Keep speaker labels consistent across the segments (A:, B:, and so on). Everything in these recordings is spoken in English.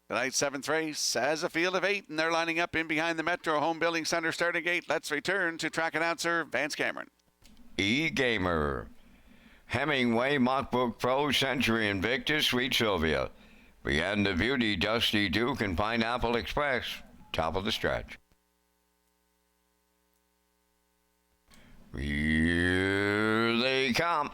A: Tonight's seventh race has a field of 8, and they're lining up in behind the Metro Home Building Center starting gate. Let's return to track announcer Vance Cameron.
B: E-Gamer, Hemingway, Mockbook Pro, Century Invictus, Sweet Sylvia. Beyond the Beauty, Dusty Duke, and Pineapple Express. Top of the stretch. Here they come.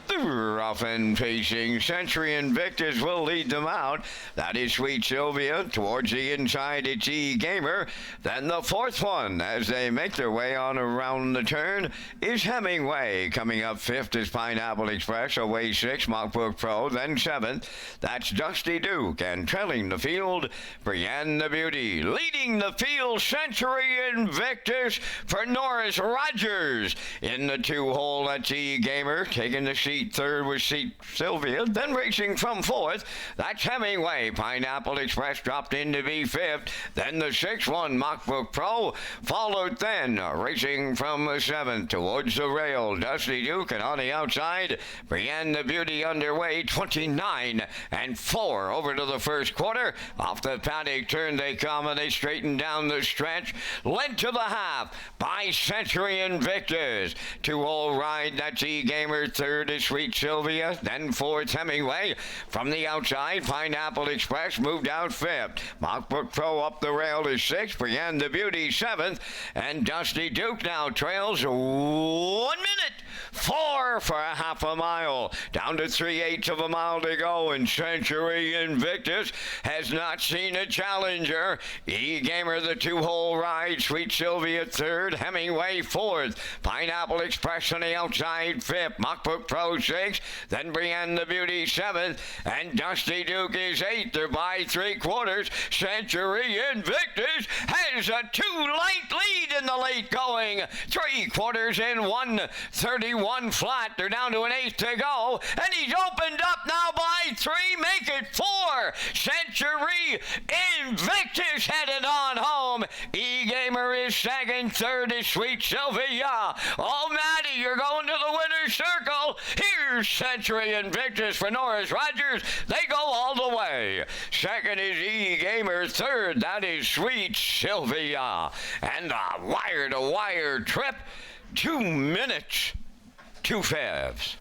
B: The rough and pacing Century Invictus will lead them out. That is Sweet Sylvia. Towards the inside, it's E-Gamer. Then the fourth one, as they make their way on around the turn, is Hemingway. Coming up fifth is Pineapple Express. Away sixth, Mockbook Pro. Then seventh, that's Dusty Duke. And trailing the field, Brienne the Beauty. Leading the field, Century Invictus for Norris Rogers. In the two-hole, that's E-Gamer. Taking the seat third was Sweet Sylvia, then racing from fourth, that's Hemingway. Pineapple Express dropped in to be fifth, then the sixth one, Mockbook Pro, followed then, racing from the seventh towards the rail, Dusty Duke, and on the outside, Brienne the Beauty underway, 29 and 4 over to the first quarter. Off the paddock turn they come, and they straighten down the stretch, led to the half by Century Invictus. Two-hole ride, that's E-Gamer, third is Sweet Sylvia, then fourth Hemingway. From the outside, Pineapple Express moved out fifth. Mockbook Pro up the rail is sixth, Brienne the Beauty seventh, and Dusty Duke now trails 1 minute 4 for a half a mile. Down to 3/8 of a mile to go, and Century Invictus has not seen a challenger. E-Gamer the two-hole ride, Sweet Sylvia third, Hemingway fourth, Pineapple Express on the outside fifth, Mockbook Pro sixth, then Brienne the Beauty seventh, and Dusty Duke is eighth. They're by 3/4. Century Invictus has a 2-length lead in the late going. 3/4 in 1:31 flat. They're down to an eighth to go, and he's opened up now by 3. Make it 4. Century Invictus headed on home. E-Gamer is second. Third is Sweet Sylvia. Oh, Maddie, you're going to the winner's circle. Here's Century Invictus for Norris Rogers. They go all the way. Second is E-Gamer. Third, that is Sweet Sylvia. And a wire-to-wire trip, 2 minutes, 2 fifths.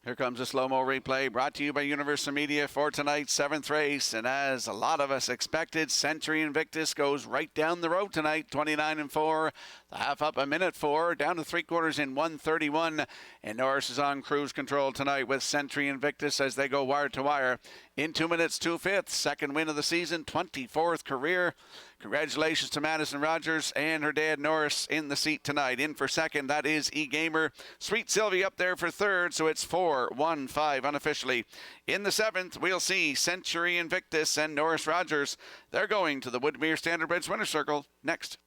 A: Here comes a slow-mo replay brought to you by Universal Media for tonight's seventh race. And as a lot of us expected, Century Invictus goes right down the road tonight, 29 and 4. The half up 1:04, down to 3/4 in 1:31. And Norris is on cruise control tonight with Century Invictus as they go wire to wire in 2 minutes, 2 fifths. Second win of the season, 24th career. Congratulations to Madison Rogers and her dad Norris in the seat tonight. In for second, that is E-Gamer. Sweet Sylvie up there for third, so it's 4-1-5 unofficially. In the seventh, we'll see Century Invictus and Norris Rogers. They're going to the Woodmere Standard Bridge Winner's Circle next.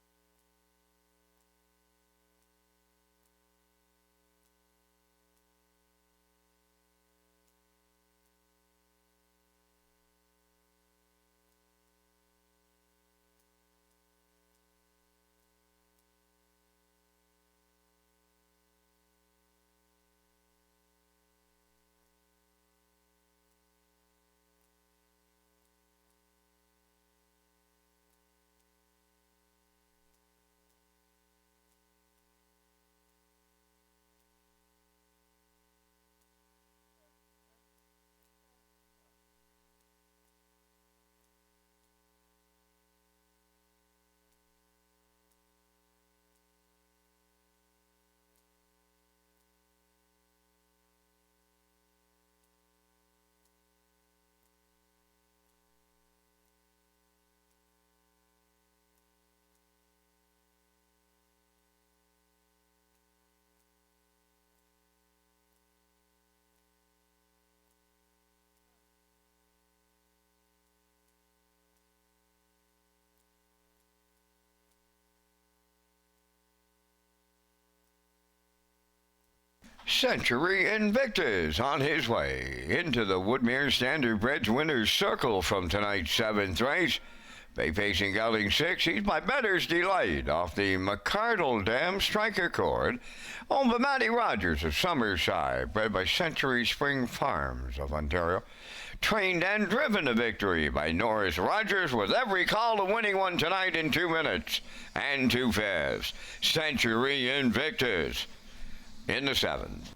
B: Century Invictus on his way into the Woodmere Standardbreds winner's circle from tonight's 7th race. Bay facing gelding 6, he's by Better's Delight off the McCardle Dam striker cord. Owned by Matty Rogers of Summerside, bred by Century Spring Farms of Ontario. Trained and driven to victory by Norris Rogers, with every call to winning one tonight in 2 minutes and 2/5. Century Invictus in the 7th.